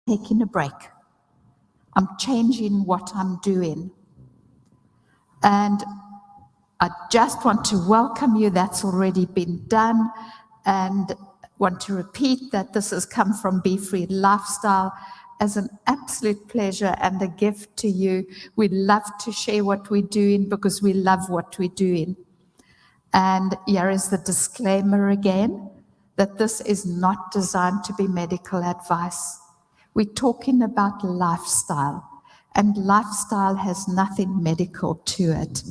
taking a break. I'm changing what I'm doing. And I just want to welcome you. That's already been done. And want to repeat that this has come from Be Free Lifestyle as an absolute pleasure and a gift to you. We love to share what we're doing because we love what we're doing. And here is the disclaimer again, that this is not designed to be medical advice. We're talking about lifestyle, and lifestyle has nothing medical to it.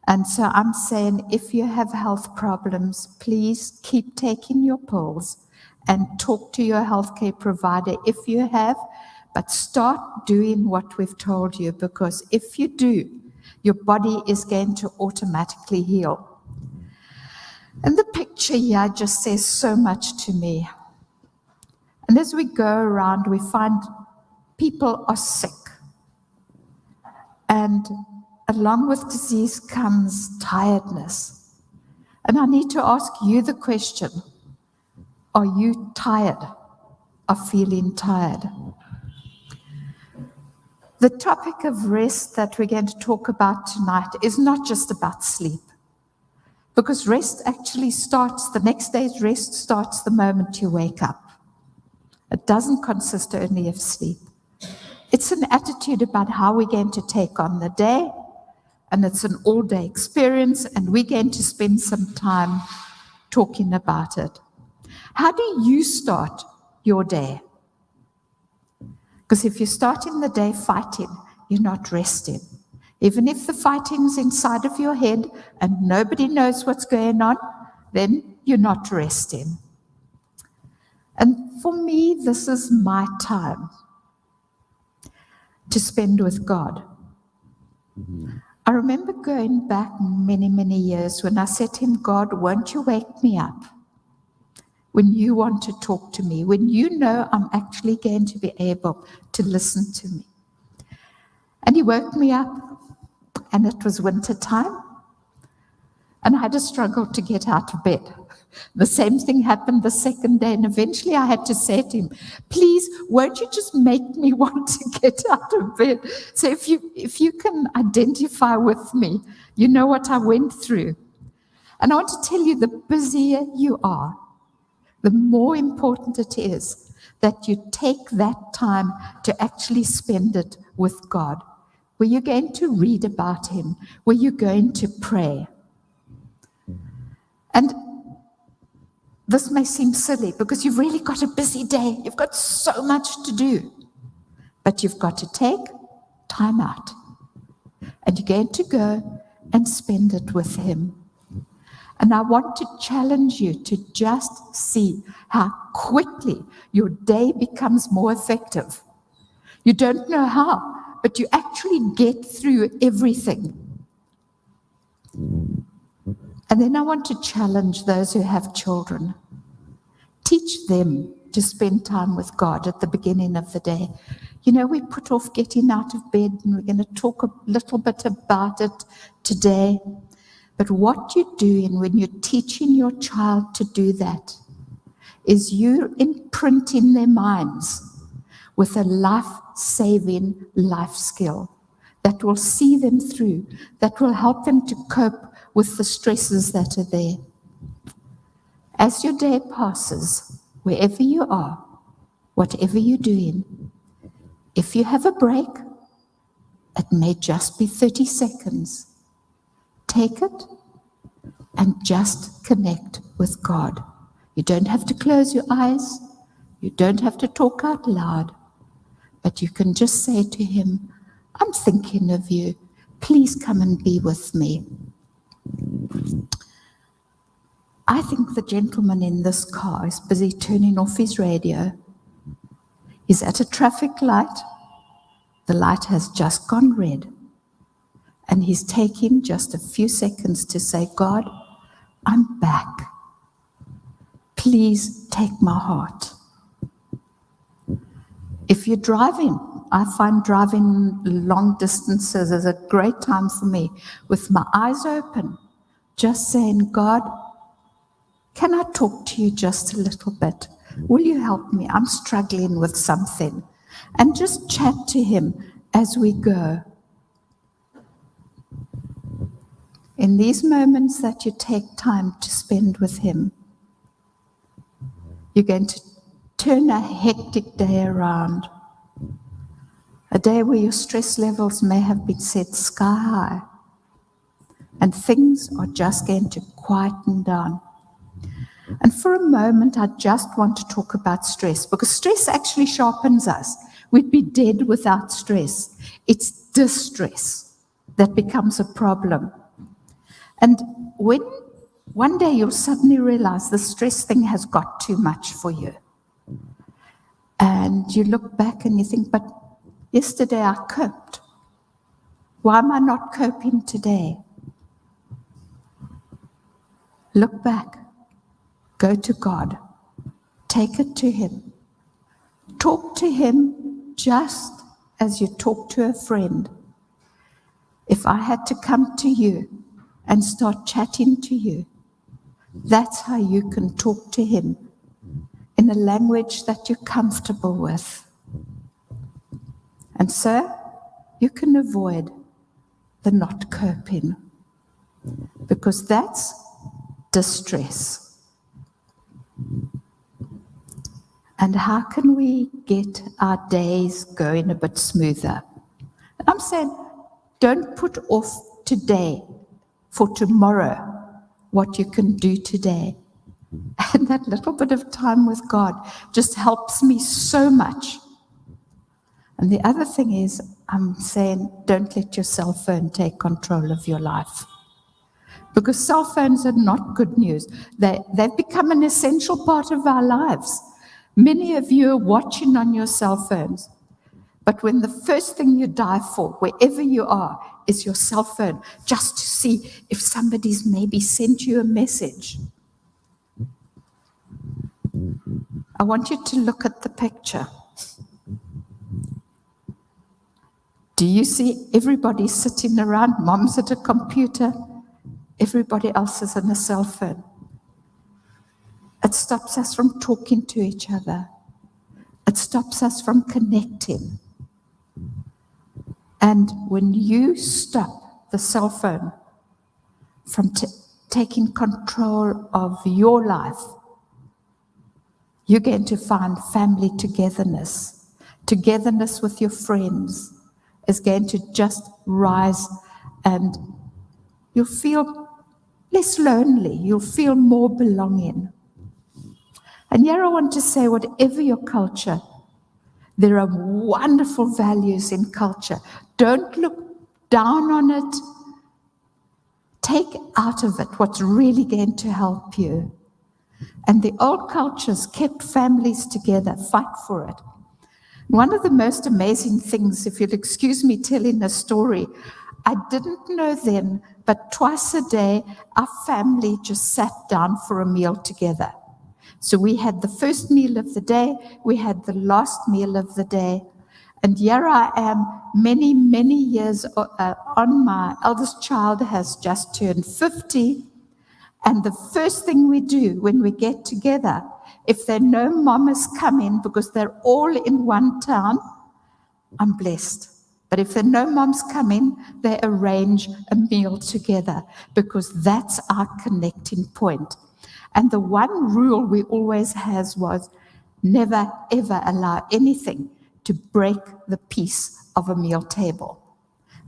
And so I'm saying, if you have health problems, please keep taking your pills and talk to your healthcare provider if you have, but start doing what we've told you, because if you do, your body is going to automatically heal. And the picture here just says so much to me. And as we go around, we find people are sick. And along with disease comes tiredness. And I need to ask you the question, are you tired of feeling tired? The topic of rest that we're going to talk about tonight is not just about sleep, because rest actually starts, the next day's rest starts the moment you wake up. It doesn't consist only of sleep. It's an attitude about how we're going to take on the day, and it's an all-day experience, and we're going to spend some time talking about it. How do you start your day? Because if you're starting the day fighting, you're not resting. Even if the fighting's inside of your head and nobody knows what's going on, then you're not resting. And for me, this is my time to spend with God. I remember going back many, many years when I said to him, God, won't you wake me up when you want to talk to me, when you know I'm actually going to be able to listen to me. And he woke me up, and it was winter time, and I had to struggle to get out of bed. The same thing happened the second day, and eventually I had to say to him, please, won't you just make me want to get out of bed? So if you can identify with me, you know what I went through. And I want to tell you, the busier you are, the more important it is that you take that time to actually spend it with God, where you're going to read about him, where you're going to pray. And this may seem silly because you've really got a busy day. You've got so much to do. But you've got to take time out. And you're going to go and spend it with him. And I want to challenge you to just see how quickly your day becomes more effective. You don't know how, but you actually get through everything. And then I want to challenge those who have children. Teach them to spend time with God at the beginning of the day. You know, we put off getting out of bed, and we're going to talk a little bit about it today. But what you're doing when you're teaching your child to do that is you're imprinting their minds with a life-saving life skill that will see them through, that will help them to cope with the stresses that are there. As your day passes, wherever you are, whatever you're doing, if you have a break, it may just be 30 seconds. Take it and just connect with God. You don't have to close your eyes. You don't have to talk out loud. But you can just say to him, I'm thinking of you. Please come and be with me. I think the gentleman in this car is busy turning off his radio. He's at a traffic light. The light has just gone red. And he's taking just a few seconds to say, God, I'm back. Please take my heart. If you're driving, I find driving long distances is a great time for me, with my eyes open, just saying, God, can I talk to you just a little bit? Will you help me? I'm struggling with something. And just chat to him as we go. In these moments that you take time to spend with him, you're going to turn a hectic day around. A day where your stress levels may have been set sky high. And things are just going to quieten down. And for a moment, I just want to talk about stress, because stress actually sharpens us. We'd be dead without stress. It's distress that becomes a problem. And when one day you'll suddenly realize the stress thing has got too much for you. And you look back and you think, but yesterday I coped. Why am I not coping today? Look back. Go to God. Take it to him. Talk to him just as you talk to a friend. If I had to come to you and start chatting to you, that's how you can talk to him in a language that you're comfortable with. And so you can avoid the not coping, because that's distress. And how can we get our days going a bit smoother? And I'm saying, don't put off today for tomorrow what you can do today. And that little bit of time with God just helps me so much. And the other thing is, I'm saying, don't let your cell phone take control of your life. Because cell phones are not good news. They've become an essential part of our lives. Many of you are watching on your cell phones. But when the first thing you dive for, wherever you are, is your cell phone, just to see if somebody's maybe sent you a message. I want you to look at the picture. Do you see everybody sitting around? Mom's at a computer. Everybody else is on a cell phone. It stops us from talking to each other. It stops us from connecting. And when you stop the cell phone from taking control of your life, you're going to find family togetherness. Togetherness with your friends is going to just rise, and you'll feel less lonely. You'll feel more belonging. And here I want to say, whatever your culture, there are wonderful values in culture. Don't look down on it. Take out of it what's really going to help you. And the old cultures kept families together, fight for it. One of the most amazing things, if you'll excuse me telling a story, I didn't know then, but twice a day, our family just sat down for a meal together. So we had the first meal of the day, we had the last meal of the day, and here I am, many, many years on. My eldest child has just turned 50, and the first thing we do when we get together, if there are no mamas coming because they're all in one town, I'm blessed. But if there are no moms coming, they arrange a meal together, because that's our connecting point. And the one rule we always had was never, ever allow anything to break the peace of a meal table.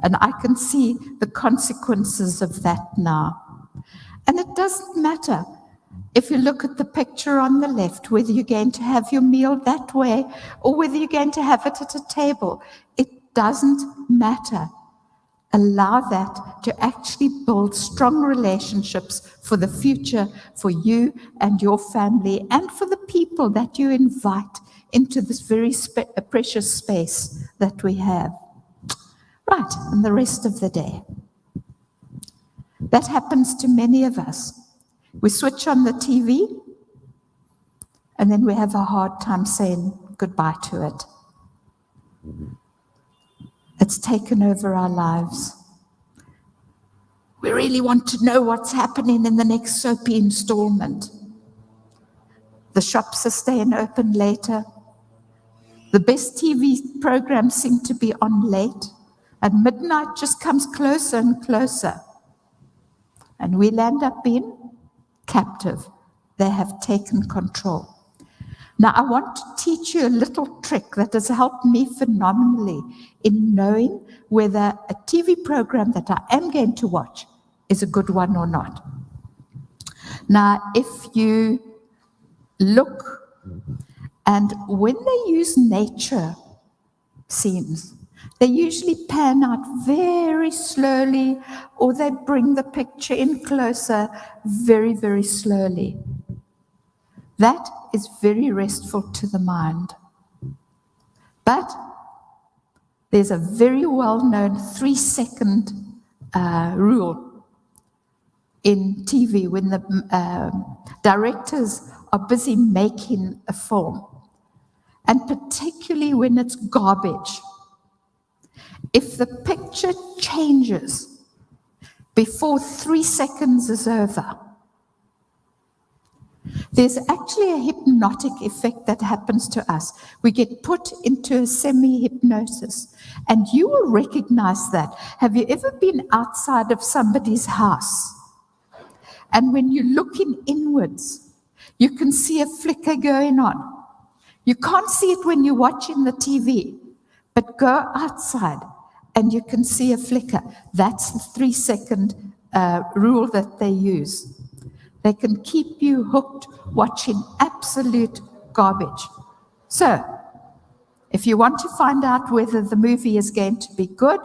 And I can see the consequences of that now. And it doesn't matter if you look at the picture on the left, whether you're going to have your meal that way or whether you're going to have it at a table. It doesn't matter. Allow that to actually build strong relationships for the future, for you and your family, and for the people that you invite into this very precious space that we have. Right, and the rest of the day. That happens to many of us. We switch on the TV, and then we have a hard time saying goodbye to it. It's taken over our lives. We really want to know what's happening in the next soapy installment. The shops are staying open later. The best TV programs seem to be on late. And midnight just comes closer and closer. And we'll end up being captive. They have taken control. Now, I want to teach you a little trick that has helped me phenomenally in knowing whether a TV program that I am going to watch is a good one or not. Now, if you look, and when they use nature scenes, they usually pan out very slowly, or they bring the picture in closer very, very slowly. That is very restful to the mind. But there's a very well-known 3-second rule in TV when the directors are busy making a film, and particularly when it's garbage. If the picture changes before 3 seconds is over, there's actually a hypnotic effect that happens to us. We get put into a semi-hypnosis, and you will recognize that. Have you ever been outside of somebody's house, and when you're looking inwards, you can see a flicker going on? You can't see it when you're watching the TV, but go outside and you can see a flicker. That's the 3-second rule that they use. They can keep you hooked watching absolute garbage. So, if you want to find out whether the movie is going to be good,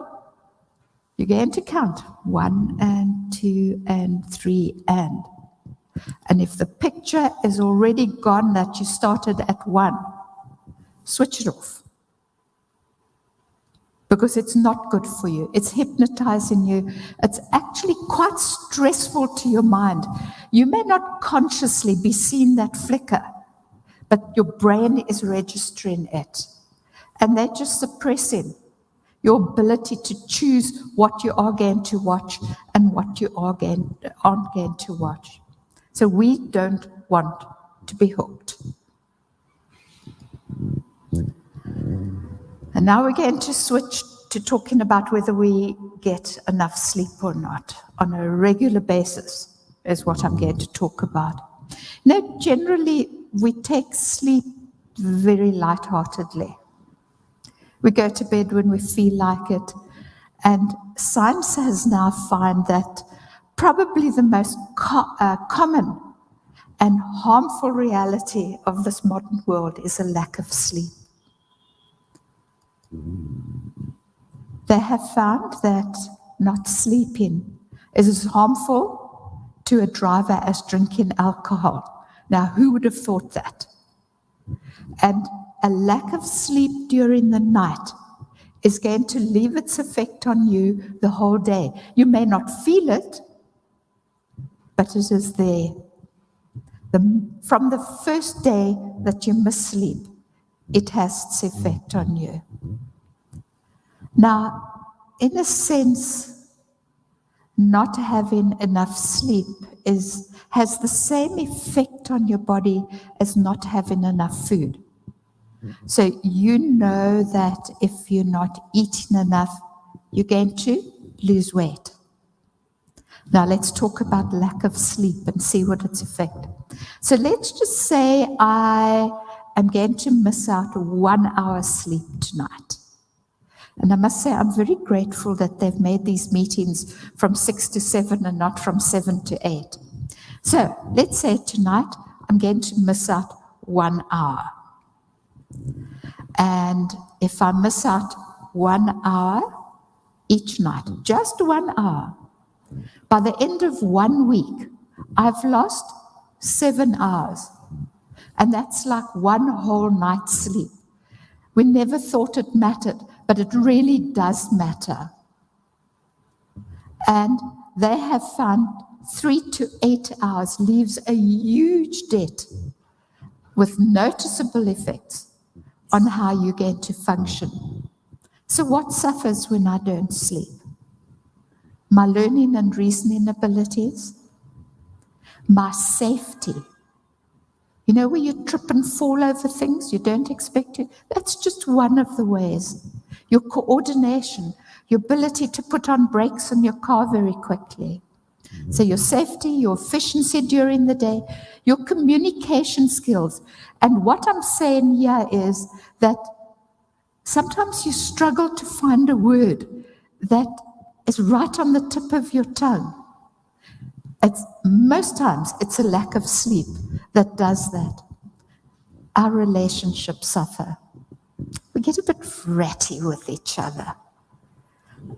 you're going to count 1 and 2 and 3 and. And if the picture is already gone that you started at 1, switch it off. Because it's not good for you. It's hypnotizing you. It's actually quite stressful to your mind. You may not consciously be seeing that flicker, but your brain is registering it. And they're just suppressing your ability to choose what you are going to watch and what you aren't going to watch. So we don't want to be hooked. And now we're going to switch to talking about whether we get enough sleep or not on a regular basis, is what I'm going to talk about. Now, generally, we take sleep very lightheartedly. We go to bed when we feel like it. And science has now found that probably the most common and harmful reality of this modern world is a lack of sleep. They have found that not sleeping is as harmful to a driver as drinking alcohol. Now, who would have thought that? And a lack of sleep during the night is going to leave its effect on you the whole day. You may not feel it, but it is there. From the first day that you miss sleep, it has its effect on you. Now, in a sense, not having enough sleep has the same effect on your body as not having enough food. So you know that if you're not eating enough, you're going to lose weight. Now let's talk about lack of sleep and see what its effect. So let's just say I am going to miss out 1 hour sleep tonight. And I must say I'm very grateful that they've made these meetings from 6 to 7 and not from 7 to 8. So let's say tonight I'm going to miss out 1 hour. And if I miss out 1 hour each night, just 1 hour, by the end of 1 week, I've lost 7 hours. And that's like one whole night's sleep. We never thought it mattered, but it really does matter. And they have found 3 to 8 hours leaves a huge debt with noticeable effects on how you're going to function. So what suffers when I don't sleep? My learning and reasoning abilities, my safety, You know, where you trip and fall over things you don't expect to? That's just one of the ways. Your coordination, your ability to put on brakes on your car very quickly. So your safety, your efficiency during the day, your communication skills. And what I'm saying here is that sometimes you struggle to find a word that is right on the tip of your tongue. Most times it's a lack of sleep that does that. Our relationships suffer. We get a bit ratty with each other.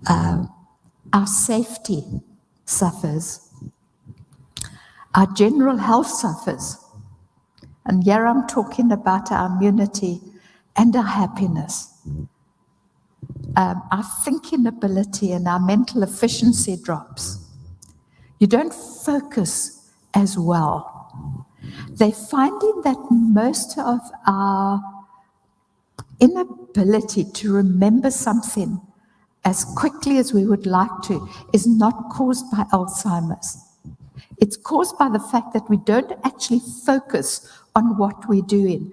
Our safety suffers. Our general health suffers. And here I'm talking about our immunity and our happiness. Our thinking ability and our mental efficiency drops. You don't focus as well. They're finding that most of our inability to remember something as quickly as we would like to is not caused by Alzheimer's. It's caused by the fact that we don't actually focus on what we're doing.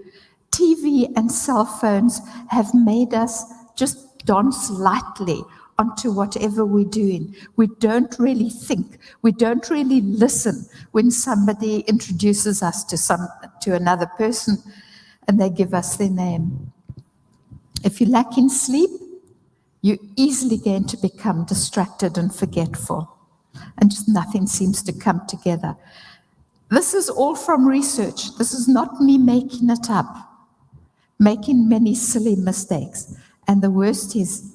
TV and cell phones have made us just dance lightly onto whatever we're doing. We don't really think. We don't really listen when somebody introduces us to another person and they give us their name. If you lack in sleep, you're easily going to become distracted and forgetful, and just nothing seems to come together. This is all from research. This is not me making it up, making many silly mistakes. And the worst is,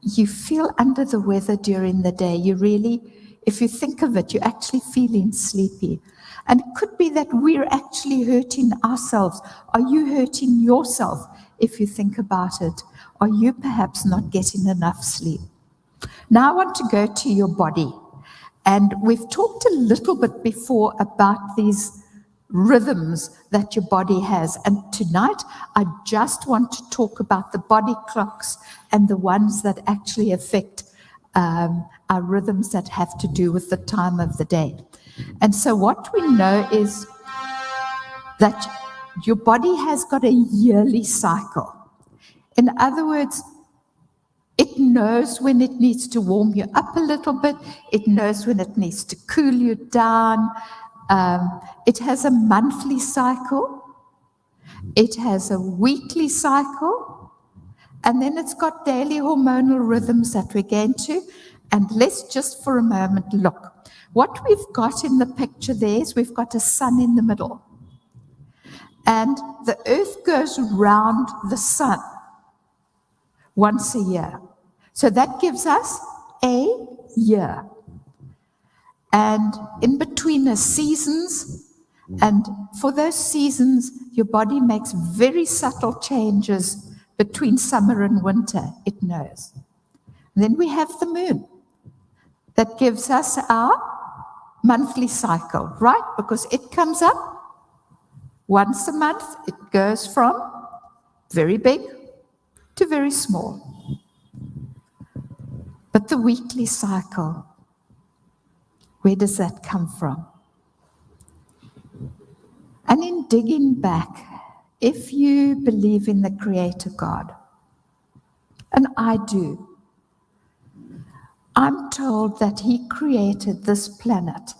you feel under the weather during the day. You really, if you think of it, you're actually feeling sleepy. And it could be that we're actually hurting ourselves. Are you hurting yourself if you think about it? Are you perhaps not getting enough sleep? Now I want to go to your body. And we've talked a little bit before about these rhythms that your body has. And tonight, I just want to talk about the body clocks and the ones that actually affect our rhythms that have to do with the time of the day. And so what we know is that your body has got a yearly cycle. In other words, it knows when it needs to warm you up a little bit. It knows when it needs to cool you down. It has a monthly cycle. It has a weekly cycle. And then it's got daily hormonal rhythms that we're going to. And let's just for a moment look. What we've got in the picture there is we've got a sun in the middle. And the earth goes around the sun once a year. So that gives us a year. And in between are seasons. And for those seasons, your body makes very subtle changes between summer and winter, it knows. And then we have the moon. That gives us our monthly cycle, right? Because it comes up once a month. It goes from very big to very small. But the weekly cycle, where does that come from? And in digging back, if you believe in the Creator God, and I do, I'm told that He created this planet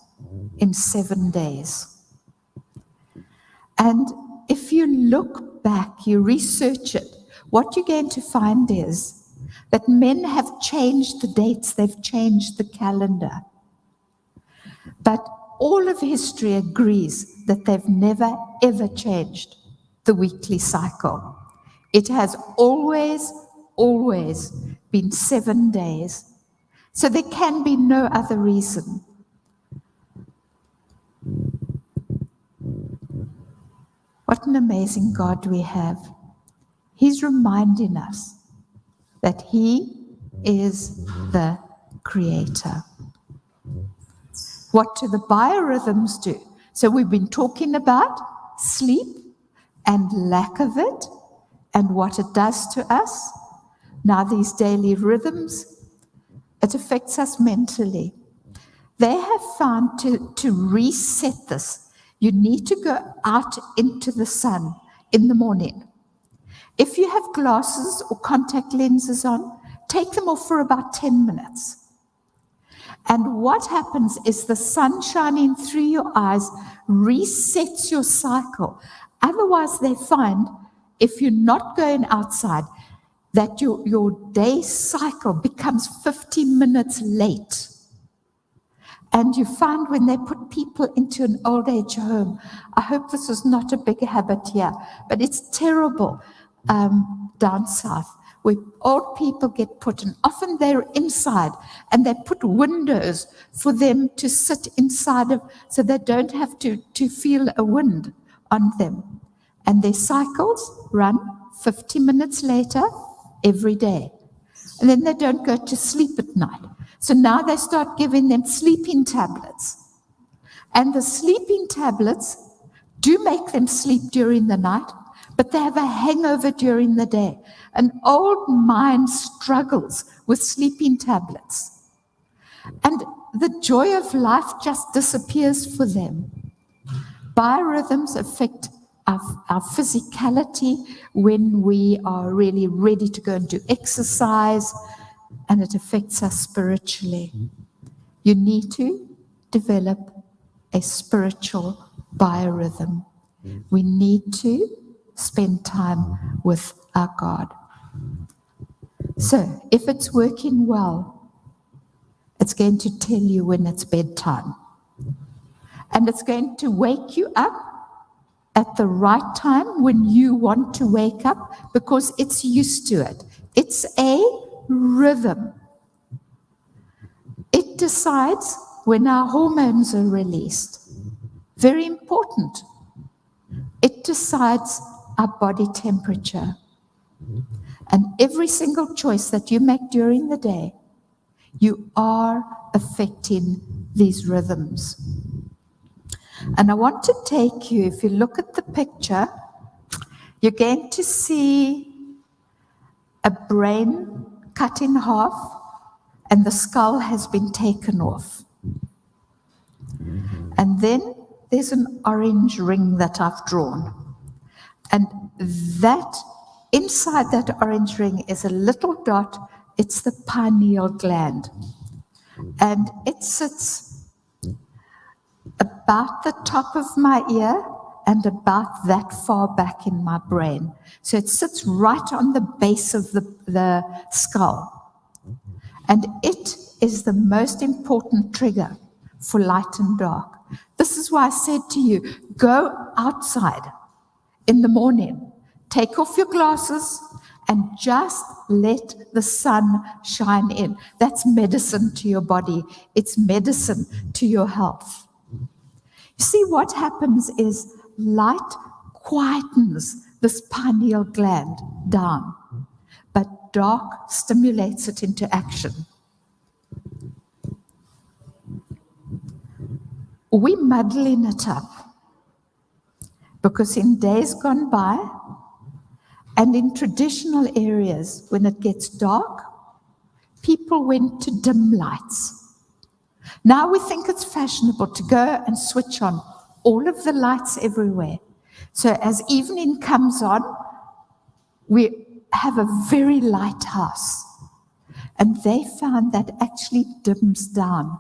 in 7 days. And if you look back, you research it, what you're going to find is that men have changed the dates, they've changed the calendar. But all of history agrees that they've never, ever changed the weekly cycle. It has always, always been 7 days. So there can be no other reason. What an amazing God we have. He's reminding us that He is the Creator. What do the biorhythms do? So we've been talking about sleep and lack of it and what it does to us. Now these daily rhythms, it affects us mentally. They have found to reset this, You need to go out into the sun in the morning. If you have glasses or contact lenses on, take them off for about 10 minutes. And what happens is the sun shining through your eyes resets your cycle. Otherwise, they find if you're not going outside, that your day cycle becomes 50 minutes late. And you find when they put people into an old age home, I hope this is not a big habit here, but it's terrible down south, where old people get put, and often they're inside, and they put windows for them to sit inside of, so they don't have to feel a wind on them. And their cycles run 50 minutes later every day. And then they don't go to sleep at night. So now they start giving them sleeping tablets. And the sleeping tablets do make them sleep during the night, but they have a hangover during the day. An old mind struggles with sleeping tablets. And the joy of life just disappears for them. Biorhythms affect our physicality when we are really ready to go and do exercise, and it affects us spiritually. You need to develop a spiritual biorhythm. We need to spend time with our God. So, if it's working well, it's going to tell you when it's bedtime. And it's going to wake you up at the right time when you want to wake up, because it's used to it. It's a rhythm. It decides when our hormones are released. Very important. It decides our body temperature. And every single choice that you make during the day, you are affecting these rhythms. And I want to take you, if you look at the picture, you're going to see a brain cut in half, and the skull has been taken off. And then there's an orange ring that I've drawn. And that, inside that orange ring is a little dot. It's the pineal gland. And it sits about the top of my ear and about that far back in my brain. So it sits right on the base of the skull. And it is the most important trigger for light and dark. This is why I said to you, go outside in the morning, take off your glasses, and just let the sun shine in. That's medicine to your body. It's medicine to your health. You see, what happens is light quietens this pineal gland down, but dark stimulates it into action. We're muddling it up because in days gone by and in traditional areas, when it gets dark, people went to dim lights. Now we think it's fashionable to go and switch on all of the lights everywhere. So as evening comes on, we have a very light house. And they found that actually dims down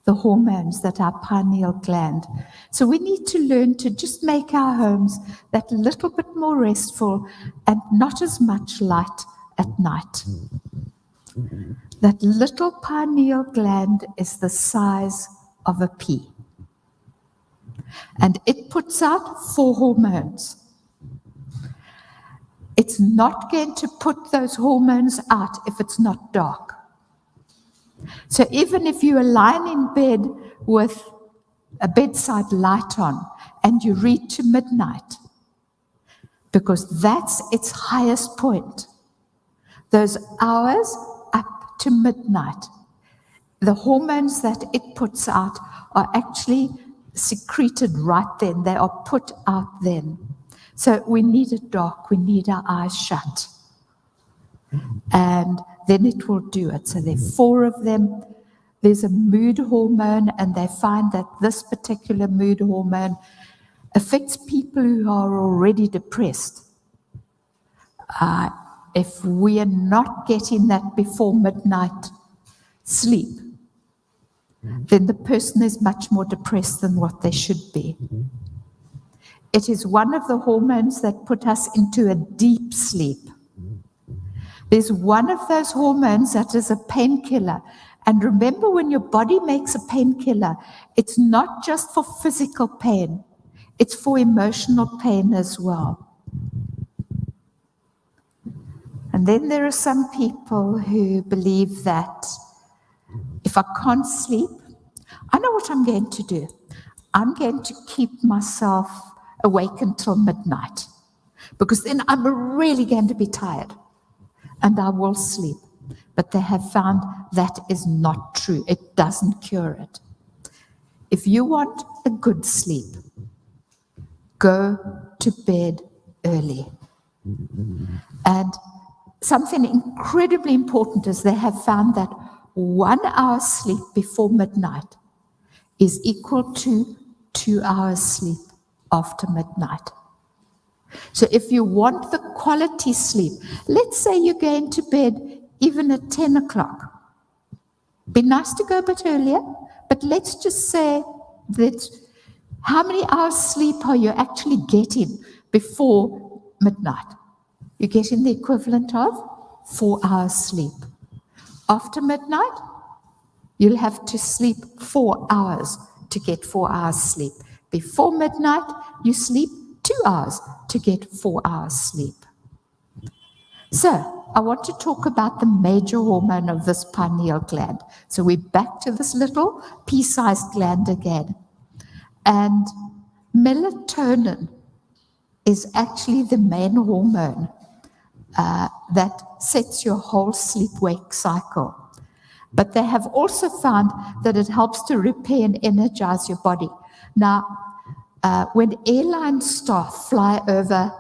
the hormones that our pineal gland. So we need to learn to just make our homes that little bit more restful and not as much light at night. That little pineal gland is the size of a pea. And it puts out 4 hormones. It's not going to put those hormones out if it's not dark. So even if you are lying in bed with a bedside light on and you read to midnight, because that's its highest point, those hours up to midnight, the hormones that it puts out are actually secreted right then. They are put out then. So we need it dark. We need our eyes shut. And then it will do it. So there are 4 of them. there's a mood hormone, and they find that this particular mood hormone affects people who are already depressed. If we are not getting that before midnight sleep, then the person is much more depressed than what they should be. It is one of the hormones that put us into a deep sleep. There's one of those hormones that is a painkiller. And remember, when your body makes a painkiller, it's not just for physical pain, it's for emotional pain as well. And then there are some people who believe that if I can't sleep, I know what I'm going to do. I'm going to keep myself awake until midnight, because then I'm really going to be tired and I will sleep. But they have found that is not true. It doesn't cure it. If you want a good sleep, go to bed early. And something incredibly important is they have found that 1 hour sleep before midnight is equal to 2 hours sleep after midnight. So if you want the quality sleep, let's say you're going to bed even at 10 o'clock. Be nice to go a bit earlier, but let's just say that how many hours sleep are you actually getting before midnight? You're getting the equivalent of 4 hours sleep. After midnight, you'll have to sleep 4 hours to get 4 hours sleep. Before midnight, you sleep 2 hours to get 4 hours sleep. So, I want to talk about the major hormone of this pineal gland. So we're back to this little pea-sized gland again. And melatonin is actually the main hormone that sets your whole sleep-wake cycle. But they have also found that it helps to repair and energize your body. Now, when airline staff fly over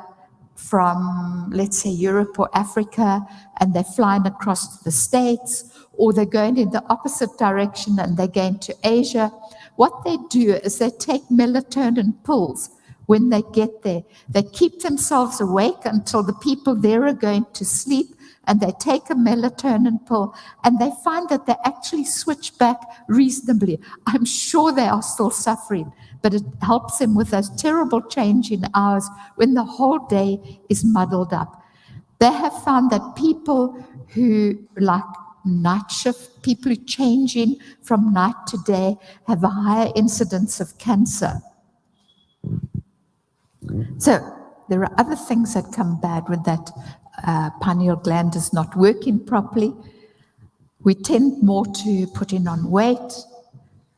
from, let's say, Europe or Africa, and they're flying across to the States, or they're going in the opposite direction and they're going to Asia, what they do is they take melatonin pills when they get there. They keep themselves awake until the people there are going to sleep, and they take a melatonin pill, and they find that they actually switch back reasonably. I'm sure they are still suffering, but it helps them with those terrible change in hours when the whole day is muddled up. They have found that people who like night shift, people who change in from night to day, have a higher incidence of cancer. So there are other things that come bad when that pineal gland is not working properly. We tend more to put on weight.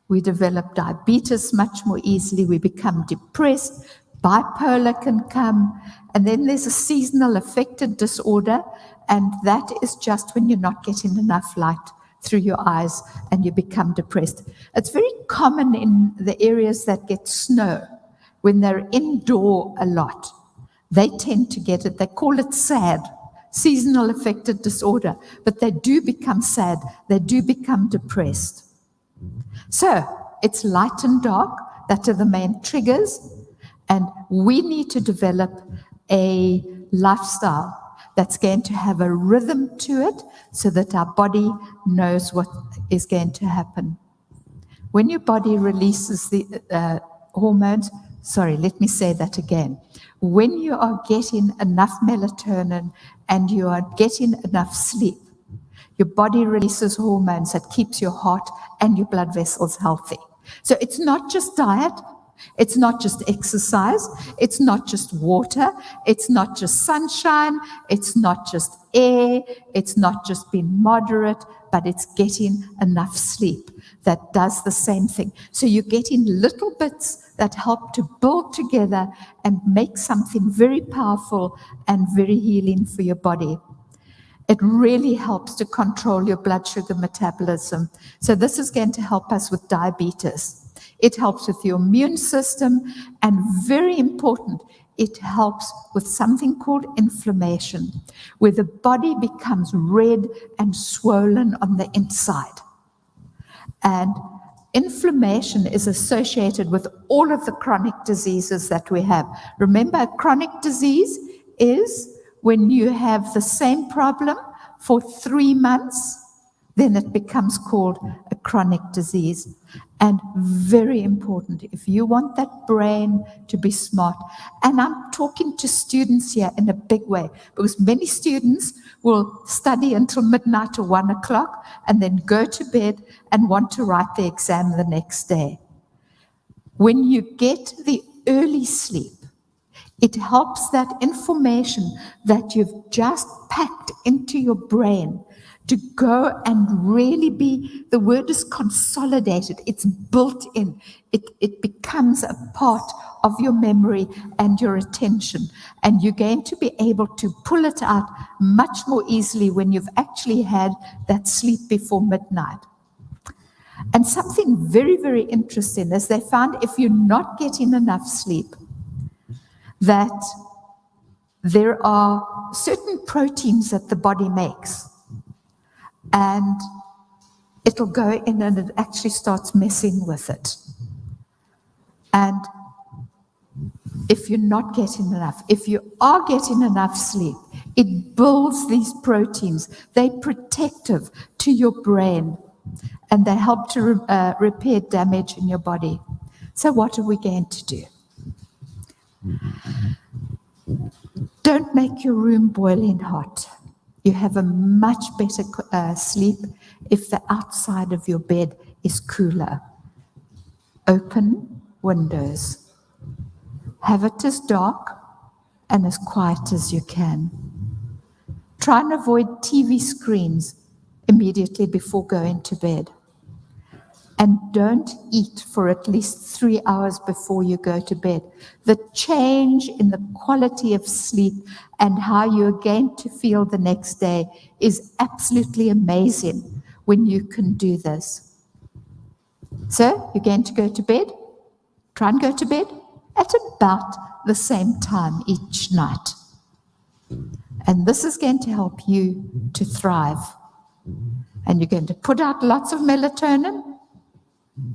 We develop diabetes much more easily. We become depressed. Bipolar can come. And then there's a seasonal affective disorder. And that is just when you're not getting enough light through your eyes and you become depressed. It's very common in the areas that get snow. When they're indoor a lot, they tend to get it. They call it SAD, seasonal affective disorder. But they do become sad. They do become depressed. So it's light and dark that are the main triggers, and we need to develop a lifestyle that's going to have a rhythm to it so that our body knows what is going to happen. When your body releases the hormones, let me say that again. When you are getting enough melatonin and you are getting enough sleep, your body releases hormones that keeps your heart and your blood vessels healthy. So it's not just diet, it's not just exercise, it's not just water, it's not just sunshine, it's not just air, it's not just being moderate, but it's getting enough sleep that does the same thing. So you're getting little bits that help to build together and make something very powerful and very healing for your body. It really helps to control your blood sugar metabolism. So this is going to help us with diabetes. It helps with your immune system, and very important, it helps with something called inflammation, where the body becomes red and swollen on the inside. And inflammation is associated with all of the chronic diseases that we have. Remember, a chronic disease is when you have the same problem for 3 months, then it becomes called a chronic disease. And very important, if you want that brain to be smart, and I'm talking to students here in a big way, because many students will study until midnight or 1 o'clock and then go to bed and want to write the exam the next day. When you get the early sleep, it helps that information that you've just packed into your brain to go and really be, the word is consolidated, it's built in, it becomes a part of your memory and your attention, and you're going to be able to pull it out much more easily when you've actually had that sleep before midnight. And something very, very interesting is they found if you're not getting enough sleep, that there are certain proteins that the body makes, and it'll go in and it actually starts messing with it. And if you're not getting enough, if you are getting enough sleep, it builds these proteins. They're protective to your brain, and they help to repair damage in your body. So what are we going to do? Don't make your room boiling hot. You have a much better sleep if the outside of your bed is cooler. Open windows. Have it as dark and as quiet as you can. Try and avoid TV screens immediately before going to bed. And don't eat for at least 3 hours before you go to bed. The change in the quality of sleep and how you're going to feel the next day is absolutely amazing when you can do this. So, you're going to go to bed? Try and go to bed at about the same time each night. And this is going to help you to thrive. And you're going to put out lots of melatonin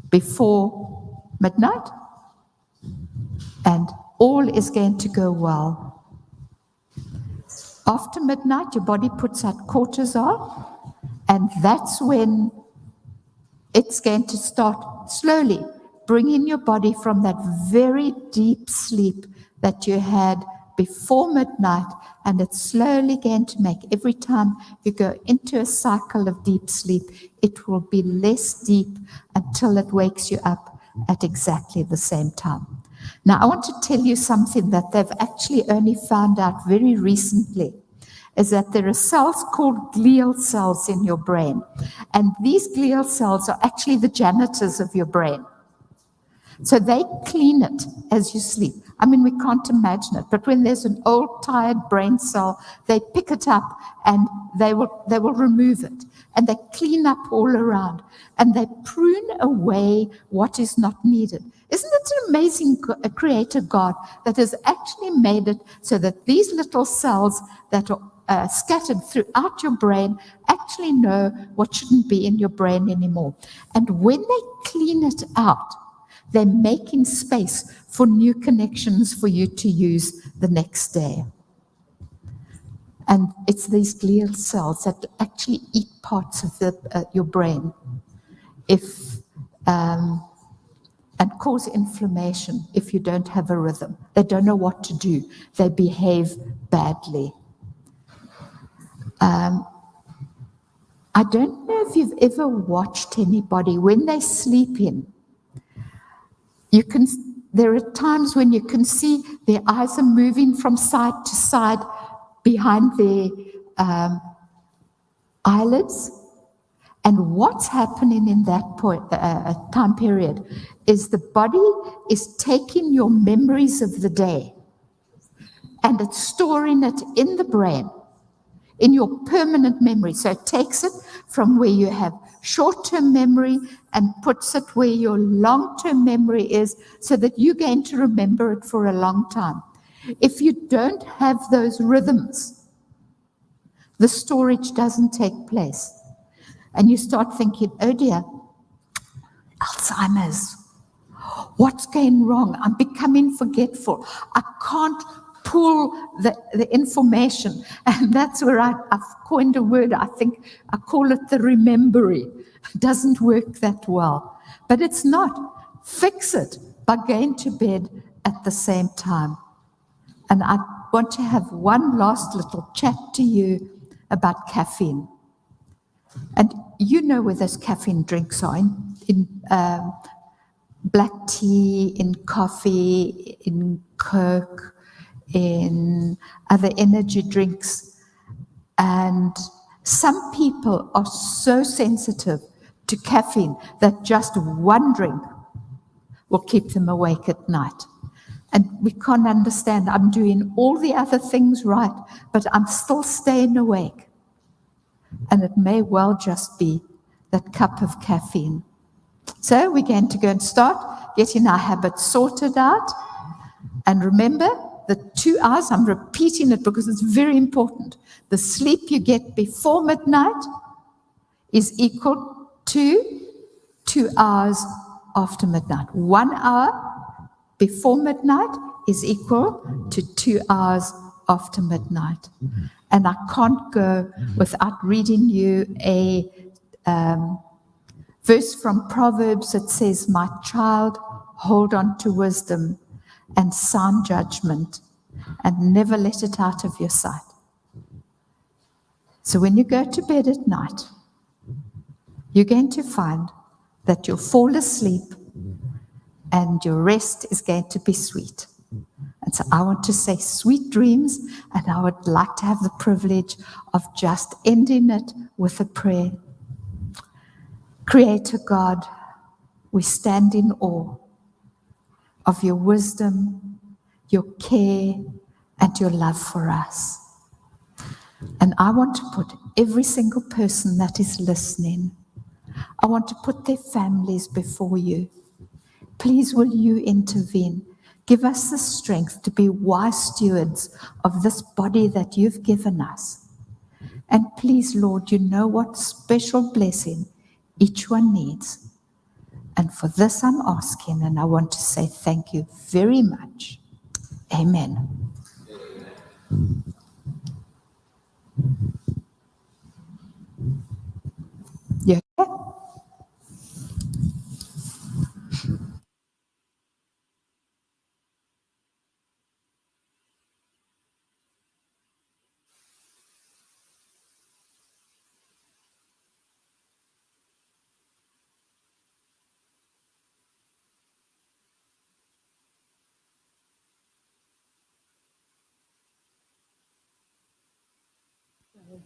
before midnight, and all is going to go well. After midnight, your body puts out cortisol, and that's when it's going to start slowly bringing your body from that very deep sleep that you had before midnight, and it's slowly going to make, every time you go into a cycle of deep sleep, it will be less deep until it wakes you up at exactly the same time. Now, I want to tell you something that they've actually only found out very recently, is that there are cells called glial cells in your brain, and these glial cells are actually the janitors of your brain. So they clean it as you sleep. I mean, we can't imagine it, but when there's an old, tired brain cell, they pick it up and they will remove it. And they clean up all around. And they prune away what is not needed. Isn't it an amazing creator God that has actually made it so that these little cells that are scattered throughout your brain actually know what shouldn't be in your brain anymore? And when they clean it out, they're making space for new connections for you to use the next day. And it's these glial cells that actually eat parts of your brain and cause inflammation if you don't have a rhythm. They don't know what to do. They behave badly. I don't know if you've ever watched anybody when they sleep in. There are times when you can see their eyes are moving from side to side behind their eyelids. And what's happening in that time period is the body is taking your memories of the day and it's storing it in the brain, in your permanent memory. So it takes it from where you have short-term memory and puts it where your long-term memory is, so that you're going to remember it for a long time. If you don't have those rhythms, the storage doesn't take place. And you start thinking, oh dear, Alzheimer's. What's going wrong? I'm becoming forgetful. I can't pull the information. And that's where I've coined a word, I think I call it the remembery. It doesn't work that well. But it's not. Fix it by going to bed at the same time. And I want to have one last little chat to you about caffeine. And you know where those caffeine drinks are, in black tea, in coffee, in Coke, in other energy drinks. And some people are so sensitive to caffeine that just one drink will keep them awake at night. And we can't understand, I'm doing all the other things right, but I'm still staying awake. And it may well just be that cup of caffeine. So we're going to go and start getting our habits sorted out. And remember, the 2 hours, I'm repeating it because it's very important. The sleep you get before midnight is equal to 2 hours after midnight. 1 hour before midnight is equal to 2 hours after midnight. And I can't go without reading you a verse from Proverbs that says, "My child, hold on to wisdom and sound judgment, and never let it out of your sight." So when you go to bed at night, you're going to find that you'll fall asleep and your rest is going to be sweet. And so I want to say sweet dreams, and I would like to have the privilege of just ending it with a prayer. Creator God, we stand in awe of your wisdom, your care, and your love for us. And I want to put every single person that is listening, I want to put their families before you. Please will you intervene? Give us the strength to be wise stewards of this body that you've given us. And please, Lord, you know what special blessing each one needs. And for this I'm asking, and I want to say thank you very much. Amen. You okay?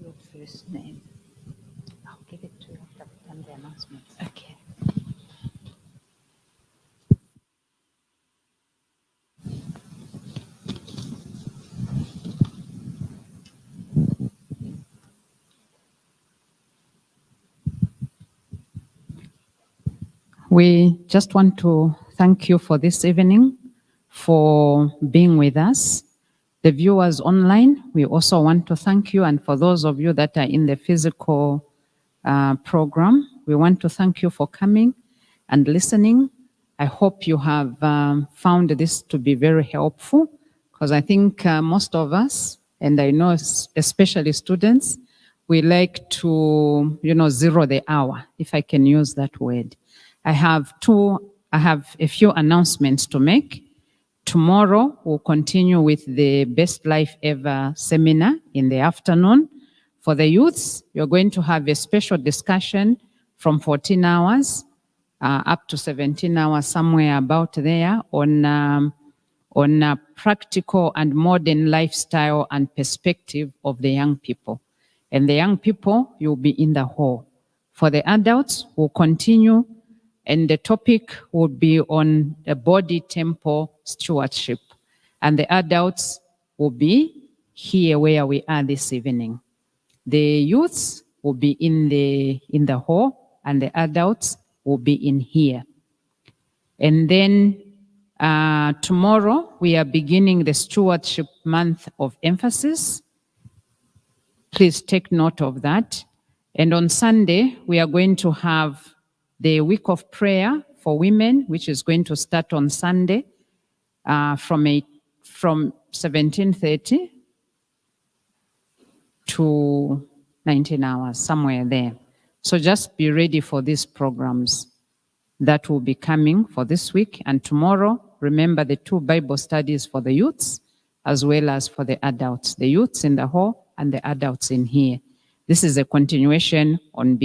Your first name. I'll give it to you after I've done the announcement. Okay. We just want to thank you for this evening, for being with us. The viewers online, we also want to thank you. And for those of you that are in the physical program, we want to thank you for coming and listening. I hope you have found this to be very helpful, because I think most of us, and I know especially students, we like to, zero the hour, if I can use that word. I have a few announcements to make. Tomorrow, we'll continue with the Best Life Ever seminar in the afternoon. For the youths, you're going to have a special discussion from 14 hours up to 17 hours, somewhere about there, on practical and modern lifestyle and perspective of the young people. And the young people, you'll be in the hall. For the adults, we'll continue, and the topic will be on the body temple stewardship. And the adults will be here where we are this evening. The youths will be in the hall, and the adults will be in here. And then tomorrow, we are beginning the Stewardship Month of Emphasis. Please take note of that. And on Sunday, we are going to have the week of prayer for women, which is going to start on Sunday from 17:30 to 19 hours, somewhere there. So just be ready for these programs that will be coming for this week. And tomorrow, remember the 2 Bible studies for the youths as well as for the adults, the youths in the hall and the adults in here. This is a continuation on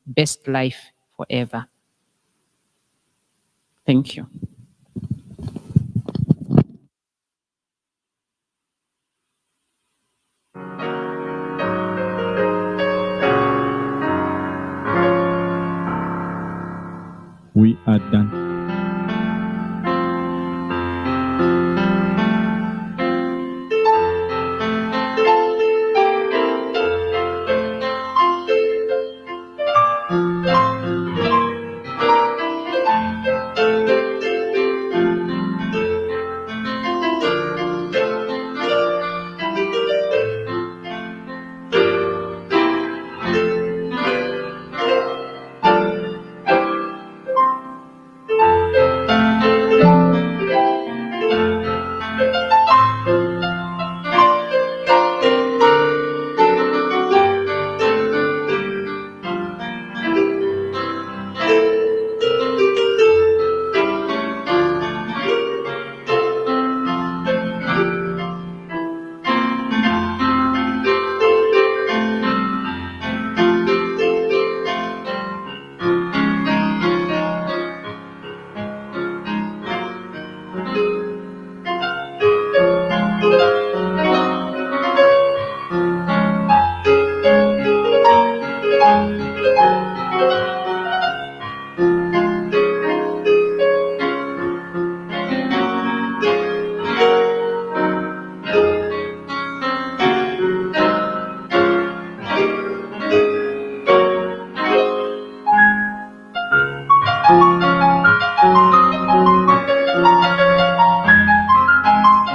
Best Life Forever. Thank you. We are done.